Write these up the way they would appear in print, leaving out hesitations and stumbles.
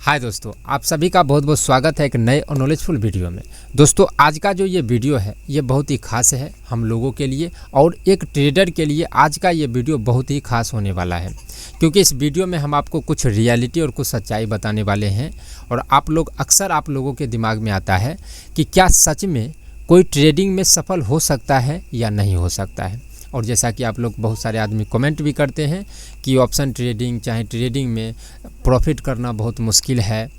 हाय दोस्तों, आप सभी का बहुत बहुत स्वागत है एक नए और नॉलेजफुल वीडियो में। दोस्तों, आज का जो ये वीडियो है ये बहुत ही खास है हम लोगों के लिए और एक ट्रेडर के लिए। आज का ये वीडियो बहुत ही खास होने वाला है क्योंकि इस वीडियो में हम आपको कुछ रियलिटी और कुछ सच्चाई बताने वाले हैं। और आप लोगों के दिमाग में आता है कि क्या सच में कोई ट्रेडिंग में सफल हो सकता है या नहीं हो सकता है। और जैसा कि आप लोग बहुत सारे आदमी कमेंट भी करते हैं कि ऑप्शन ट्रेडिंग चाहे ट्रेडिंग में प्रॉफिट करना बहुत मुश्किल है,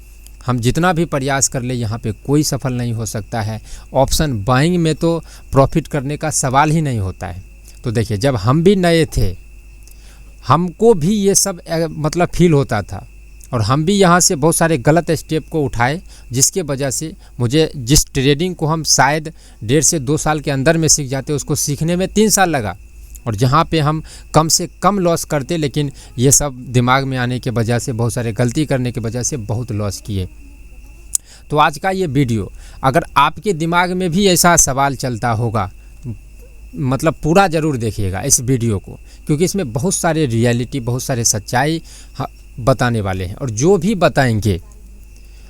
हम जितना भी प्रयास कर ले यहाँ पे कोई सफल नहीं हो सकता है। ऑप्शन बाइंग में तो प्रॉफिट करने का सवाल ही नहीं होता है। तो देखिए, जब हम भी नए थे हमको भी ये सब फील होता था और हम भी यहाँ से बहुत सारे गलत स्टेप को उठाए, जिसके वजह से मुझे जिस ट्रेडिंग को हम शायद 1.5 से 2 साल के अंदर में सीख जाते उसको सीखने में 3 साल लगा। और जहाँ पे हम कम से कम लॉस करते, लेकिन ये सब दिमाग में आने के वजह से, बहुत सारे गलती करने के वजह से बहुत लॉस किए। तो आज का ये वीडियो अगर आपके दिमाग में भी ऐसा सवाल चलता होगा, पूरा ज़रूर देखिएगा इस वीडियो को, क्योंकि इसमें बहुत सारे रियलिटी, बहुत सारे सच्चाई बताने वाले हैं। और जो भी बताएंगे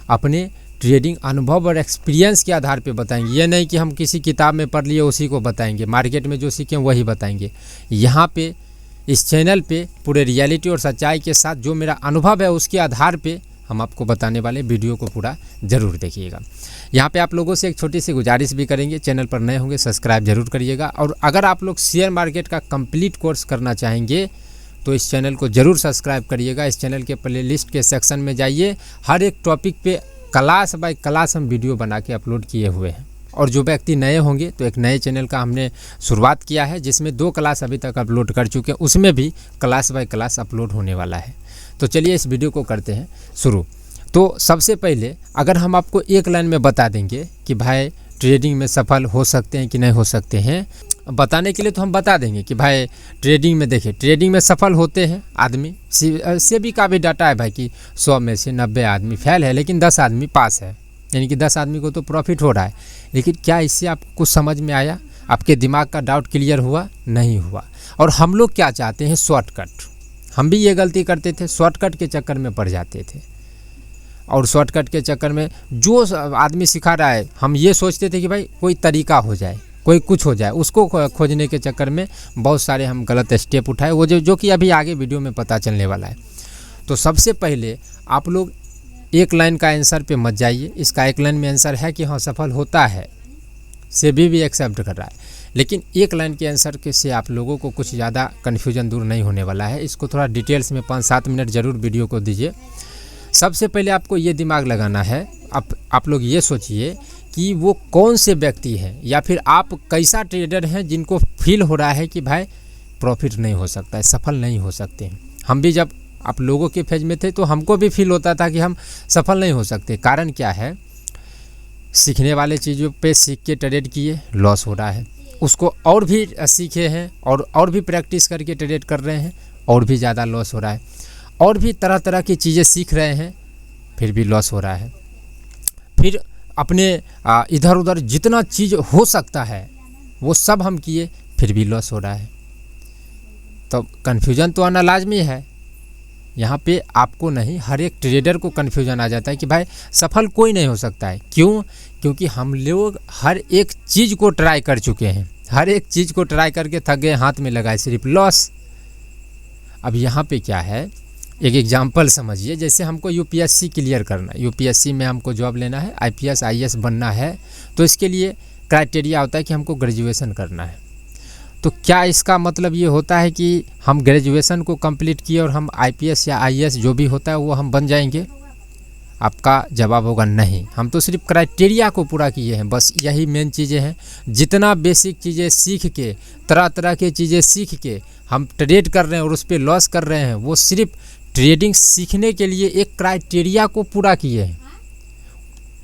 अपने ट्रेडिंग अनुभव और एक्सपीरियंस के आधार पे बताएंगे। ये नहीं कि हम किसी किताब में पढ़ लिए उसी को बताएंगे, मार्केट में जो सीखें वही बताएंगे। यहाँ पे इस चैनल पे पूरे रियलिटी और सच्चाई के साथ जो मेरा अनुभव है उसके आधार पे हम आपको बताने वाले। वीडियो को पूरा ज़रूर देखिएगा। यहाँ पे आप लोगों से एक छोटी सी गुजारिश भी करेंगे, चैनल पर नए होंगे सब्सक्राइब जरूर करिएगा। और अगर आप लोग शेयर मार्केट का कंप्लीट कोर्स करना चाहेंगे तो इस चैनल को ज़रूर सब्सक्राइब करिएगा। इस चैनल के प्लेलिस्ट के सेक्शन में जाइए, हर एक टॉपिक पे क्लास बाय क्लास हम वीडियो बना के अपलोड किए हुए हैं। और जो व्यक्ति नए होंगे तो एक नए चैनल का हमने शुरुआत किया है जिसमें 2 क्लास अभी तक अपलोड कर चुके हैं, उसमें भी क्लास बाय क्लास अपलोड होने वाला है। तो चलिए इस वीडियो को करते हैं शुरू। तो सबसे पहले अगर हम आपको एक लाइन में बता देंगे कि भाई ट्रेडिंग में सफल हो सकते हैं कि नहीं हो सकते हैं, बताने के लिए तो हम बता देंगे कि भाई ट्रेडिंग में, देखिए ट्रेडिंग में सफल होते हैं आदमी। सेबी का भी डाटा है भाई कि 100 में से 90 आदमी फेल है लेकिन 10 आदमी पास है, यानी कि 10 आदमी को तो प्रॉफिट हो रहा है। लेकिन क्या इससे आपको कुछ समझ में आया? आपके दिमाग का डाउट क्लियर हुआ? नहीं हुआ। और हम लोग क्या चाहते हैं? शॉर्टकट। हम भी ये गलती करते थे, शॉर्टकट के चक्कर में पड़ जाते थे। और शॉर्टकट के चक्कर में जो आदमी सिखा रहा है हम ये सोचते थे कि भाई कोई तरीका हो जाए, कोई कुछ हो जाए, उसको खोजने के चक्कर में बहुत सारे हम गलत स्टेप उठाए, वो जो कि अभी आगे वीडियो में पता चलने वाला है। तो सबसे पहले आप लोग एक लाइन का आंसर पे मत जाइए। इसका एक लाइन में आंसर है कि हाँ सफल होता है, सेबी भी एक्सेप्ट कर रहा है, लेकिन एक लाइन के आंसर के से आप लोगों को कुछ ज़्यादा कन्फ्यूजन दूर नहीं होने वाला है। इसको थोड़ा डिटेल्स में 5-7 मिनट ज़रूर वीडियो को दीजिए। सबसे पहले आपको ये दिमाग लगाना है, आप लोग ये सोचिए कि वो कौन से व्यक्ति हैं या फिर आप कैसा ट्रेडर हैं जिनको फील हो रहा है कि भाई प्रॉफिट नहीं हो सकता है, सफल नहीं हो सकते हैं। हम भी जब आप लोगों के फेज में थे तो हमको भी फील होता था कि हम सफल नहीं हो सकते। कारण क्या है? सीखने वाले चीज़ों पे सीख के ट्रेड किए, लॉस हो रहा है। उसको और भी सीखे हैं और भी प्रैक्टिस करके ट्रेड कर रहे हैं, और भी ज़्यादा लॉस हो रहा है। और भी तरह तरह की चीज़ें सीख रहे हैं, फिर भी लॉस हो रहा है। फिर अपने इधर उधर जितना चीज़ हो सकता है वो सब हम किए, फिर भी लॉस हो रहा है। तो कन्फ्यूजन तो आना लाजमी है। यहाँ पे आपको नहीं, हर एक ट्रेडर को कन्फ्यूजन आ जाता है कि भाई सफल कोई नहीं हो सकता है। क्यों? क्योंकि हम लोग हर एक चीज़ को ट्राई कर चुके हैं, हर एक चीज़ को ट्राई करके थक गए, हाथ में लगाए सिर्फ लॉस। अब यहाँ पे क्या है, एक एग्जाम्पल समझिए। जैसे हमको यूपीएससी क्लियर करना है, यूपीएससी में हमको जॉब लेना है, आईपीएस आईएएस बनना है, तो इसके लिए क्राइटेरिया होता है कि हमको ग्रेजुएशन करना है। तो क्या इसका मतलब ये होता है कि हम ग्रेजुएशन को कंप्लीट किए और हम आईपीएस या आईएएस जो भी होता है वो हम बन जाएंगे? आपका जवाब होगा नहीं। हम तो सिर्फ क्राइटेरिया को पूरा किए हैं, बस यही मेन चीज़ें हैं। जितना बेसिक चीज़ें सीख के, तरह तरह की चीज़ें सीख के हम ट्रेड कर रहे हैं और उस पर लॉस कर रहे हैं, वो सिर्फ ट्रेडिंग सीखने के लिए एक क्राइटेरिया को पूरा किए हैं।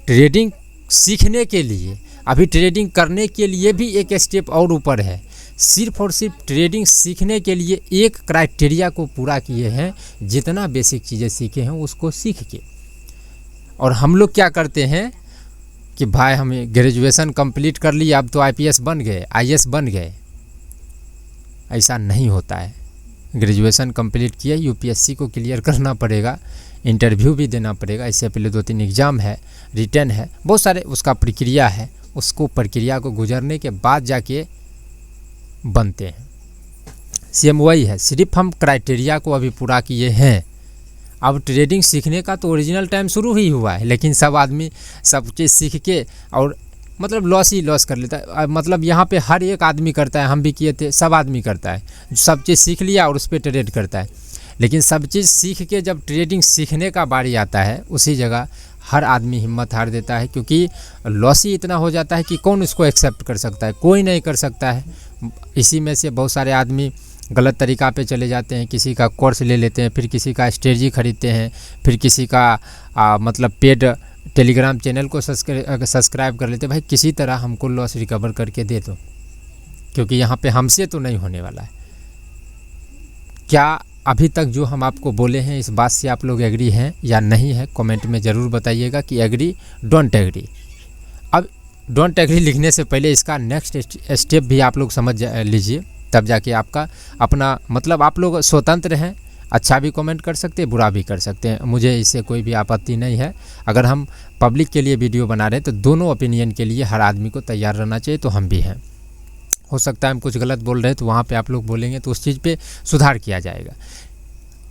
ट्रेडिंग सीखने के लिए, अभी ट्रेडिंग करने के लिए भी एक स्टेप और ऊपर है। सिर्फ और सिर्फ ट्रेडिंग सीखने के लिए एक क्राइटेरिया को पूरा किए हैं, जितना बेसिक चीज़ें सीखे हैं उसको सीख के। और हम लोग क्या करते हैं कि भाई हम ग्रेजुएशन कंप्लीट कर लिया, अब तो आईपीएस बन गए, आईएएस बन गए। ऐसा नहीं होता है। ग्रेजुएशन कंप्लीट किया, यूपीएससी को क्लियर करना पड़ेगा, इंटरव्यू भी देना पड़ेगा। इससे पहले 2-3 एग्ज़ाम है, रिटर्न है, बहुत सारे उसका प्रक्रिया है। उसको प्रक्रिया को गुजरने के बाद जाके बनते हैं। सेम वही है, सिर्फ हम क्राइटेरिया को अभी पूरा किए हैं। अब ट्रेडिंग सीखने का तो ओरिजिनल टाइम शुरू ही हुआ है, लेकिन सब आदमी सब चीज़ सीख के और मतलब लॉस ही लॉस कर लेता है। मतलब यहाँ पे हर एक आदमी करता है, हम भी किए थे, सब आदमी करता है, सब चीज़ सीख लिया और उस पर ट्रेड करता है। लेकिन सब चीज़ सीख के जब ट्रेडिंग सीखने का बारी आता है, उसी जगह हर आदमी हिम्मत हार देता है, क्योंकि लॉस ही इतना हो जाता है कि कौन इसको एक्सेप्ट कर सकता है, कोई नहीं कर सकता है। इसी में से बहुत सारे आदमी गलत तरीका पे चले जाते हैं, किसी का कोर्स ले लेते हैं, फिर किसी का स्ट्रेटजी खरीदते हैं, फिर किसी का मतलब पेड टेलीग्राम चैनल को सब्सक्राइब कर लेते हैं। भाई किसी तरह हमको लॉस रिकवर करके दे दो, क्योंकि यहाँ पे हमसे तो नहीं होने वाला है। क्या अभी तक जो हम आपको बोले हैं इस बात से आप लोग एग्री हैं या नहीं है, कमेंट में ज़रूर बताइएगा कि एग्री डोंट एग्री। अब डोंट एग्री लिखने से पहले इसका नेक्स्ट स्टेप भी आप लोग समझ लीजिए, तब जाके आपका अपना मतलब आप लोग स्वतंत्र हैं। अच्छा भी कमेंट कर सकते हैं, बुरा भी कर सकते हैं, मुझे इससे कोई भी आपत्ति नहीं है। अगर हम पब्लिक के लिए वीडियो बना रहे हैं तो दोनों ओपिनियन के लिए हर आदमी को तैयार रहना चाहिए, तो हम भी हैं। हो सकता है हम कुछ गलत बोल रहे हैं तो वहाँ पे आप लोग बोलेंगे तो उस चीज़ पे सुधार किया जाएगा।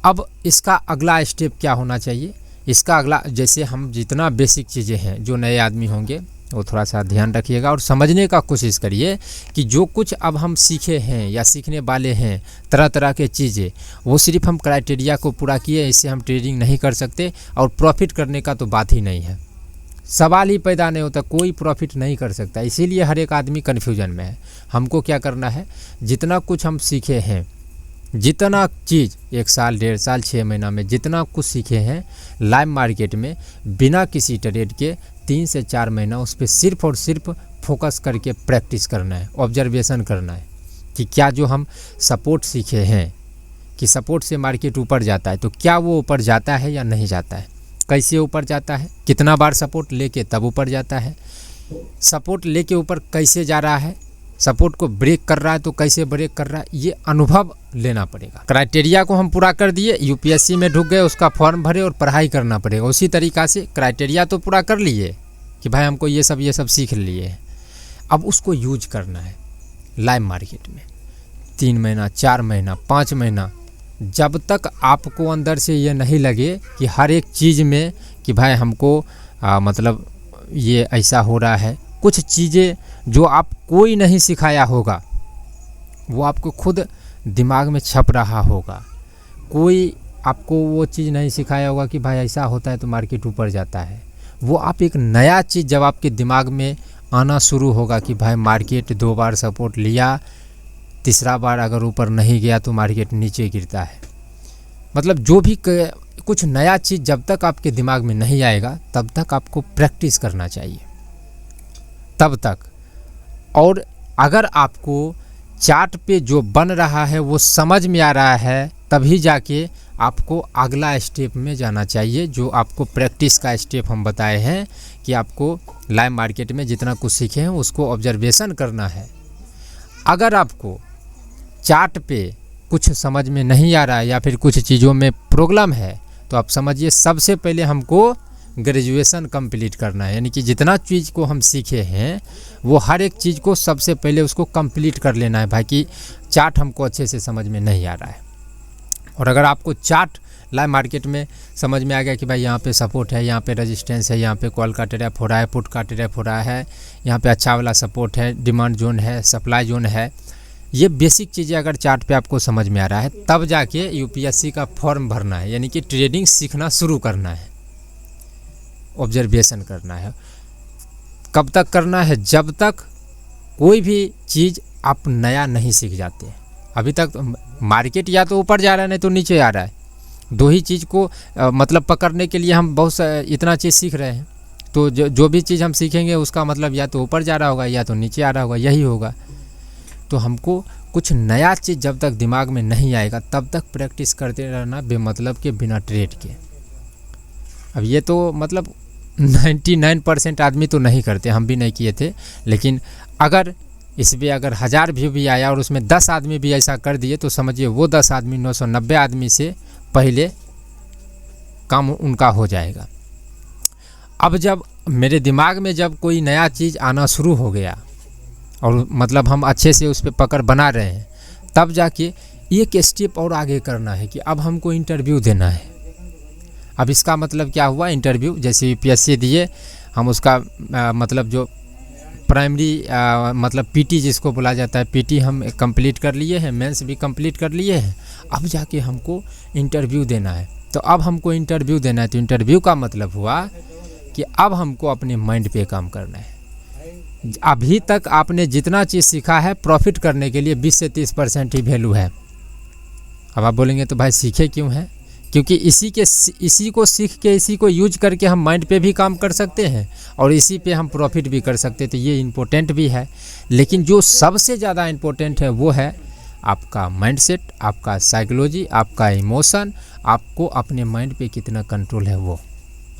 अब इसका अगला स्टेप क्या होना चाहिए, इसका अगला, जैसे हम जितना बेसिक चीज़ें हैं जो नए आदमी होंगे वो थोड़ा सा ध्यान रखिएगा और समझने का कोशिश करिए कि जो कुछ अब हम सीखे हैं या सीखने वाले हैं तरह तरह के चीज़ें, वो सिर्फ हम क्राइटेरिया को पूरा किए, इससे हम ट्रेडिंग नहीं कर सकते और प्रॉफिट करने का तो बात ही नहीं है, सवाल ही पैदा नहीं होता, कोई प्रॉफिट नहीं कर सकता। इसीलिए हर एक आदमी कन्फ्यूजन में है। हमको क्या करना है, जितना कुछ हम सीखे हैं, जितना चीज़ 1 साल 1.5 साल 6 महीना में जितना कुछ सीखे हैं लाइव मार्केट में बिना किसी ट्रेड के 3 से 4 महीना उस पर सिर्फ और सिर्फ फोकस करके प्रैक्टिस करना है, ऑब्जर्वेशन करना है कि क्या जो हम सपोर्ट सीखे हैं कि सपोर्ट से मार्केट ऊपर जाता है तो क्या वो ऊपर जाता है या नहीं जाता है, कैसे ऊपर जाता है, कितना बार सपोर्ट लेके तब ऊपर जाता है, सपोर्ट लेके ऊपर कैसे जा रहा है, सपोर्ट को ब्रेक कर रहा है तो कैसे ब्रेक कर रहा है, ये अनुभव लेना पड़ेगा। क्राइटेरिया को हम पूरा कर दिए, यूपीएससी में ढुक गए, उसका फॉर्म भरे और पढ़ाई करना पड़ेगा। उसी तरीक़ा से क्राइटेरिया तो पूरा कर लिए कि भाई हमको ये सब सीख लिए है, अब उसको यूज करना है लाइव मार्केट में 3 महीना 4 महीना 5 महीना, जब तक आपको अंदर से ये नहीं लगे कि हर एक चीज़ में कि भाई हमको मतलब ये ऐसा हो रहा है। कुछ चीज़ें जो आप कोई नहीं सिखाया होगा वो आपको खुद दिमाग में छप रहा होगा, कोई आपको वो चीज़ नहीं सिखाया होगा कि भाई ऐसा होता है तो मार्केट ऊपर जाता है। वो आप एक नया चीज़ जब आपके दिमाग में आना शुरू होगा कि भाई मार्केट 2 बार सपोर्ट लिया, तीसरा बार अगर ऊपर नहीं गया तो मार्केट नीचे गिरता है, मतलब जो भी कुछ नया चीज़ जब तक आपके दिमाग में नहीं आएगा तब तक आपको प्रैक्टिस करना चाहिए, तब तक। और अगर आपको चार्ट पे जो बन रहा है वो समझ में आ रहा है तभी जाके आपको अगला स्टेप में जाना चाहिए, जो आपको प्रैक्टिस का स्टेप हम बताए हैं कि आपको लाइव मार्केट में जितना कुछ सीखे हैं उसको ऑब्जर्वेशन करना है। अगर आपको चार्ट पे कुछ समझ में नहीं आ रहा है या फिर कुछ चीज़ों में प्रॉब्लम है तो आप समझिए सबसे पहले हमको ग्रेजुएशन कंप्लीट करना है, यानी कि जितना चीज़ को हम सीखे हैं वो हर एक चीज़ को सबसे पहले उसको कंप्लीट कर लेना है भाई, कि चार्ट हमको अच्छे से समझ में नहीं आ रहा है। और अगर आपको चार्ट लाइव मार्केट में समझ में आ गया कि भाई यहाँ पे सपोर्ट है, यहाँ पे रेजिस्टेंस है, यहाँ पे कॉल का ट्रैप हो रहा है, पुट का ट्रैप हो रहा है, यहाँ पे अच्छा वाला सपोर्ट है, डिमांड जोन है, सप्लाई जोन है, ये बेसिक चीज़ें अगर चार्ट पे आपको समझ में आ रहा है तब जाके यूपीएससी का फॉर्म भरना है, यानी कि ट्रेडिंग सीखना शुरू करना है, ऑब्जर्वेशन करना है। कब तक करना है, जब तक कोई भी चीज़ आप नया नहीं सीख जाते। अभी तक मार्केट या तो ऊपर जा रहा है नहीं तो नीचे आ रहा है, 2 ही चीज़ को मतलब पकड़ने के लिए हम बहुत इतना चीज़ सीख रहे हैं, तो जो भी चीज़ हम सीखेंगे उसका मतलब या तो ऊपर जा रहा होगा या तो नीचे आ रहा होगा, यही होगा। तो हमको कुछ नया चीज़ जब तक दिमाग में नहीं आएगा तब तक प्रैक्टिस करते रहना, बेमतलब के, बिना ट्रेड के। अब ये तो मतलब 99% आदमी तो नहीं करते, हम भी नहीं किए थे, लेकिन अगर इसमें अगर 1000 व्यू भी आया और उसमें 10 आदमी भी ऐसा कर दिए तो समझिए वो 10 आदमी 990 आदमी से पहले काम उनका हो जाएगा। अब जब मेरे दिमाग में जब कोई नया चीज़ आना शुरू हो गया और मतलब हम अच्छे से उस पर पकड़ बना रहे हैं, तब जाके एक स्टेप और आगे करना है कि अब हमको इंटरव्यू देना है। अब इसका मतलब क्या हुआ, इंटरव्यू जैसे यूपीएससी दिए हम उसका मतलब जो प्राइमरी मतलब पीटी जिसको बोला जाता है, पीटी हम कंप्लीट कर लिए हैं, मेंस भी कंप्लीट कर लिए हैं। अब जाके हमको इंटरव्यू देना है। तो अब हमको इंटरव्यू देना है, तो इंटरव्यू का मतलब हुआ कि अब हमको अपने माइंड पे काम करना है। अभी तक आपने जितना चीज़ सीखा है प्रॉफिट करने के लिए 20 से 30% ही वैल्यू है। अब आप बोलेंगे तो भाई सीखे क्यों है, क्योंकि इसी को सीख के इसी को यूज करके हम माइंड पे भी काम कर सकते हैं और इसी पे हम प्रॉफिट भी कर सकते हैं। तो ये इम्पोर्टेंट भी है, लेकिन जो सबसे ज़्यादा इम्पोर्टेंट है वो है आपका माइंडसेट, आपका साइकोलॉजी, आपका इमोशन, आपको अपने माइंड पे कितना कंट्रोल है वो।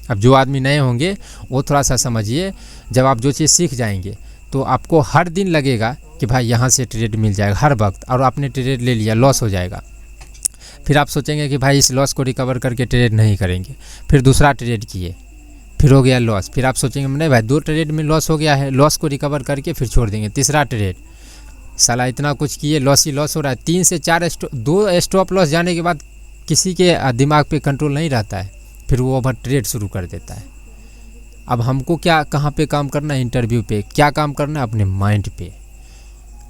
अब जो आदमी नए होंगे वो थोड़ा सा समझिए, जब आप जो चीज़ सीख जाएंगे तो आपको हर दिन लगेगा कि भाई यहाँ से ट्रेड मिल जाएगा हर वक्त, और आपने ट्रेड ले लिया, लॉस हो जाएगा। फिर आप सोचेंगे कि भाई इस लॉस को रिकवर करके ट्रेड नहीं करेंगे, फिर दूसरा ट्रेड किए, फिर हो गया लॉस, फिर आप सोचेंगे नहीं भाई 2 ट्रेड में लॉस हो गया है, लॉस को रिकवर करके फिर छोड़ देंगे, तीसरा ट्रेड, साला इतना कुछ किए लॉस ही लॉस हो रहा है। 3 से 4 2 स्टॉप लॉस जाने के बाद किसी के दिमाग पे कंट्रोल नहीं रहता है, फिर वो ओवर ट्रेड शुरू कर देता है। अब हमको क्या कहाँ पे काम करना है, इंटरव्यू पे क्या काम करना है, अपने माइंड पे,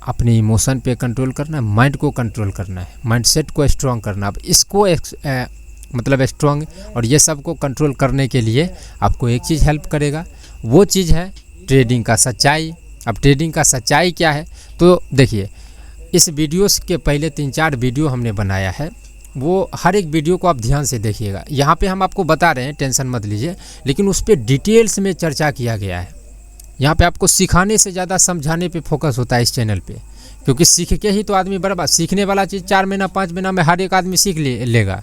अपने इमोशन पे कंट्रोल करना है, माइंड को कंट्रोल करना है, माइंडसेट को स्ट्रॉन्ग करना। अब इसको मतलब स्ट्रॉन्ग और ये सब को कंट्रोल करने के लिए आपको एक चीज़ हेल्प करेगा, वो चीज़ है ट्रेडिंग का सच्चाई। अब ट्रेडिंग का सच्चाई क्या है, तो देखिए इस वीडियोस के पहले 3-4 वीडियो हमने बनाया है, वो हर एक वीडियो को आप ध्यान से देखिएगा। यहाँ पे हम आपको बता रहे हैं, टेंशन मत लीजिए, लेकिन उस पर डिटेल्स में चर्चा किया गया है। यहाँ पे आपको सिखाने से ज़्यादा समझाने पे फोकस होता है इस चैनल पे, क्योंकि सीख के ही तो आदमी बर्बाद। सीखने वाला चीज़ 4 महीना 5 महीना में हर एक आदमी सीख लेगा,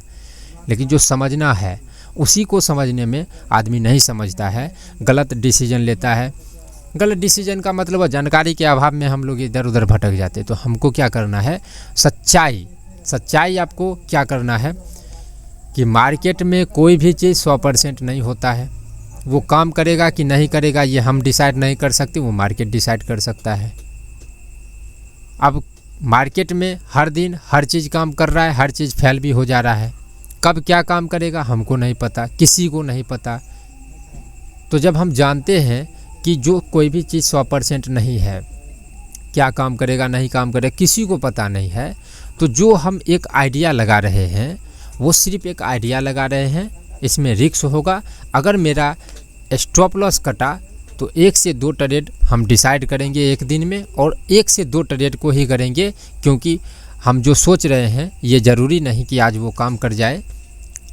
लेकिन जो समझना है उसी को समझने में आदमी नहीं समझता है, गलत डिसीजन लेता है। गलत डिसीजन का मतलब जानकारी के अभाव में हम लोग इधर उधर भटक जाते। तो हमको क्या करना है, सच्चाई आपको क्या करना है कि मार्केट में कोई भी चीज़ 100% नहीं होता है। वो काम करेगा कि नहीं करेगा ये हम डिसाइड नहीं कर सकते, वो मार्केट डिसाइड कर सकता है। अब मार्केट में हर दिन हर चीज़ काम कर रहा है, हर चीज़ फेल भी हो जा रहा है। कब क्या काम करेगा हमको नहीं पता, किसी को नहीं पता। तो जब हम जानते हैं कि जो कोई भी चीज़ 100% नहीं है, क्या काम करेगा नहीं काम करेगा किसी को पता नहीं है, तो जो हम एक आइडिया लगा रहे हैं वो सिर्फ एक आइडिया लगा रहे हैं, इसमें रिस्क होगा। अगर मेरा स्टॉप लॉस कटा तो 1 से 2 ट्रेड हम डिसाइड करेंगे एक दिन में, और 1 से 2 ट्रेड को ही करेंगे, क्योंकि हम जो सोच रहे हैं ये ज़रूरी नहीं कि आज वो काम कर जाए।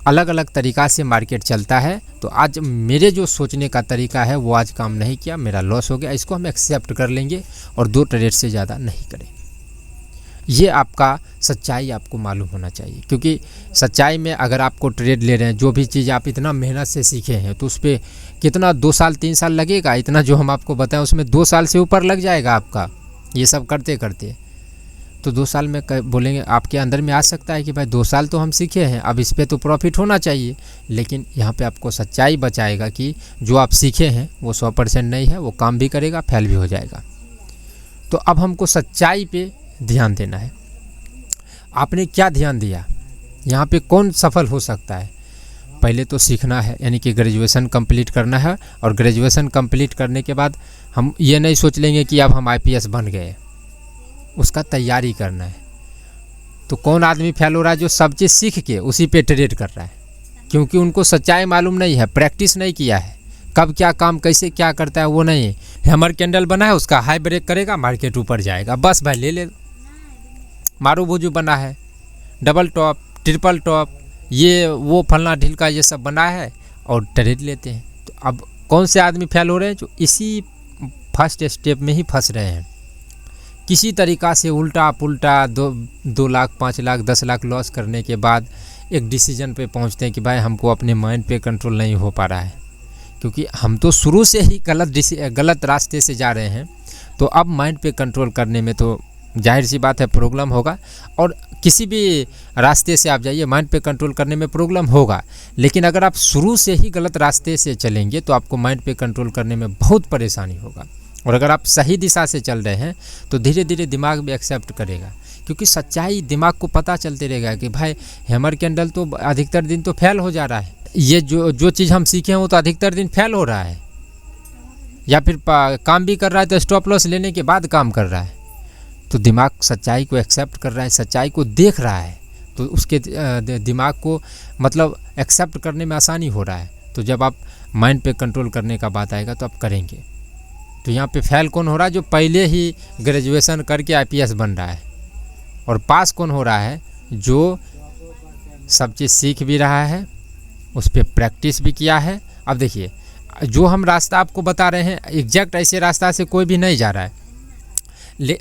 अलग अलग तरीक़ा से मार्केट चलता है, तो आज मेरे जो सोचने का तरीका है वो आज काम नहीं किया, मेरा लॉस हो गया, इसको हम एक्सेप्ट कर लेंगे और 2 ट्रेड से ज़्यादा नहीं करेंगे। ये आपका सच्चाई आपको मालूम होना चाहिए, क्योंकि सच्चाई में अगर आपको ट्रेड ले रहे हैं, जो भी चीज़ आप इतना मेहनत से सीखे हैं, तो उस पर कितना 2 साल 3 साल लगेगा। इतना जो हम आपको बताएं उसमें 2 साल से ऊपर लग जाएगा आपका, ये सब करते करते। तो 2 साल में बोलेंगे आपके अंदर में आ सकता है कि भाई 2 साल तो हम सीखे हैं, अब इस पर तो प्रॉफिट होना चाहिए। लेकिन यहाँ पे आपको सच्चाई बचाएगा कि जो आप सीखे हैं वो 100% नहीं है, वो काम भी करेगा, फेल भी हो जाएगा। तो अब हमको सच्चाई पे ध्यान देना है। आपने क्या ध्यान दिया, यहाँ पे कौन सफल हो सकता है? पहले तो सीखना है, यानी कि ग्रेजुएशन कंप्लीट करना है, और ग्रेजुएशन कंप्लीट करने के बाद हम ये नहीं सोच लेंगे कि अब हम IPS बन गए, उसका तैयारी करना है। तो कौन आदमी फेल हो रहा है? जो सब चीज़ सीख के उसी पे ट्रेड कर रहा है, क्योंकि उनको सच्चाई मालूम नहीं है, प्रैक्टिस नहीं किया है, कब क्या काम कैसे क्या करता है वो नहीं है। हैमर कैंडल बना है, उसका हाई ब्रेक करेगा, मार्केट ऊपर जाएगा, बस भाई ले ले। मारू भुजू बना है, डबल टॉप ट्रिपल टॉप, ये वो फलना ढिलका ये सब बना है और ट्रेड लेते हैं। तो अब कौन से आदमी फेल हो रहे हैं? जो इसी फर्स्ट स्टेप में ही फंस रहे हैं, किसी तरीक़ा से उल्टा पुल्टा 2 लाख 5 लाख 10 लाख लॉस करने के बाद एक डिसीजन पे पहुंचते हैं कि भाई हमको अपने माइंड पे कंट्रोल नहीं हो पा रहा है, क्योंकि हम तो शुरू से ही गलत रास्ते से जा रहे हैं। तो अब माइंड पे कंट्रोल करने में तो जाहिर सी बात है प्रॉब्लम होगा। और किसी भी रास्ते से आप जाइए, माइंड पे कंट्रोल करने में प्रॉब्लम होगा, लेकिन अगर आप शुरू से ही गलत रास्ते से चलेंगे तो आपको माइंड पे कंट्रोल करने में बहुत परेशानी होगा। और अगर आप सही दिशा से चल रहे हैं तो धीरे धीरे दिमाग भी एक्सेप्ट करेगा, क्योंकि सच्चाई दिमाग को पता चलते रहेगा कि भाई हैमर कैंडल तो अधिकतर दिन तो फेल हो जा रहा है, ये जो चीज़ हम सीखे हैं वो तो अधिकतर दिन फेल हो रहा है, या फिर काम भी कर रहा है तो स्टॉप लॉस लेने के बाद काम कर रहा है। तो दिमाग सच्चाई को एक्सेप्ट कर रहा है, सच्चाई को देख रहा है, तो उसके दिमाग को मतलब एक्सेप्ट करने में आसानी हो रहा है। तो जब आप माइंड पे कंट्रोल करने का बात आएगा तो आप करेंगे। तो यहाँ पे फेल कौन हो रहा है? जो पहले ही ग्रेजुएशन करके IPS बन रहा है। और पास कौन हो रहा है? जो सब चीज़ सीख भी रहा है, उस पर प्रैक्टिस भी किया है। अब देखिए, जो हम रास्ता आपको बता रहे हैं एग्जैक्ट ऐसे रास्ता से कोई भी नहीं जा रहा है,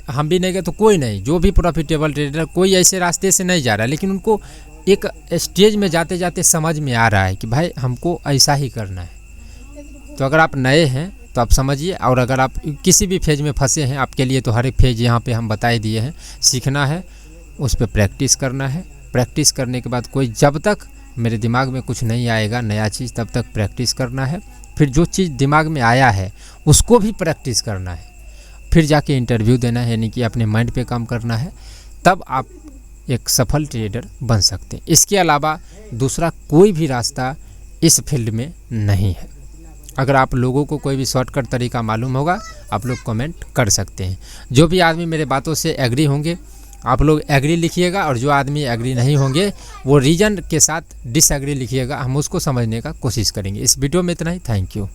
हम भी नहीं गए तो कोई नहीं, जो भी प्रॉफिटेबल ट्रेडर कोई ऐसे रास्ते से नहीं जा रहा है, लेकिन उनको एक स्टेज में जाते जाते समझ में आ रहा है कि भाई हमको ऐसा ही करना है। तो अगर आप नए हैं तो आप समझिए, और अगर आप किसी भी फेज में फंसे हैं, आपके लिए तो हर एक फेज यहाँ पे हम बताए दिए हैं। सीखना है, उस पर प्रैक्टिस करना है। प्रैक्टिस करने के बाद कोई, जब तक मेरे दिमाग में कुछ नहीं आएगा नया चीज़, तब तक प्रैक्टिस करना है। फिर जो चीज़ दिमाग में आया है उसको भी प्रैक्टिस करना है, फिर जाके इंटरव्यू देना है, यानी कि अपने माइंड पे काम करना है, तब आप एक सफल ट्रेडर बन सकते हैं। इसके अलावा दूसरा कोई भी रास्ता इस फील्ड में नहीं है। अगर आप लोगों को कोई भी शॉर्टकट तरीका मालूम होगा, आप लोग कमेंट कर सकते हैं। जो भी आदमी मेरे बातों से एग्री होंगे, आप लोग एग्री लिखिएगा, और जो आदमी एग्री नहीं होंगे वो रीजन के साथ डिसएग्री लिखिएगा। हम उसको समझने का कोशिश करेंगे। इस वीडियो में इतना ही। Thank you.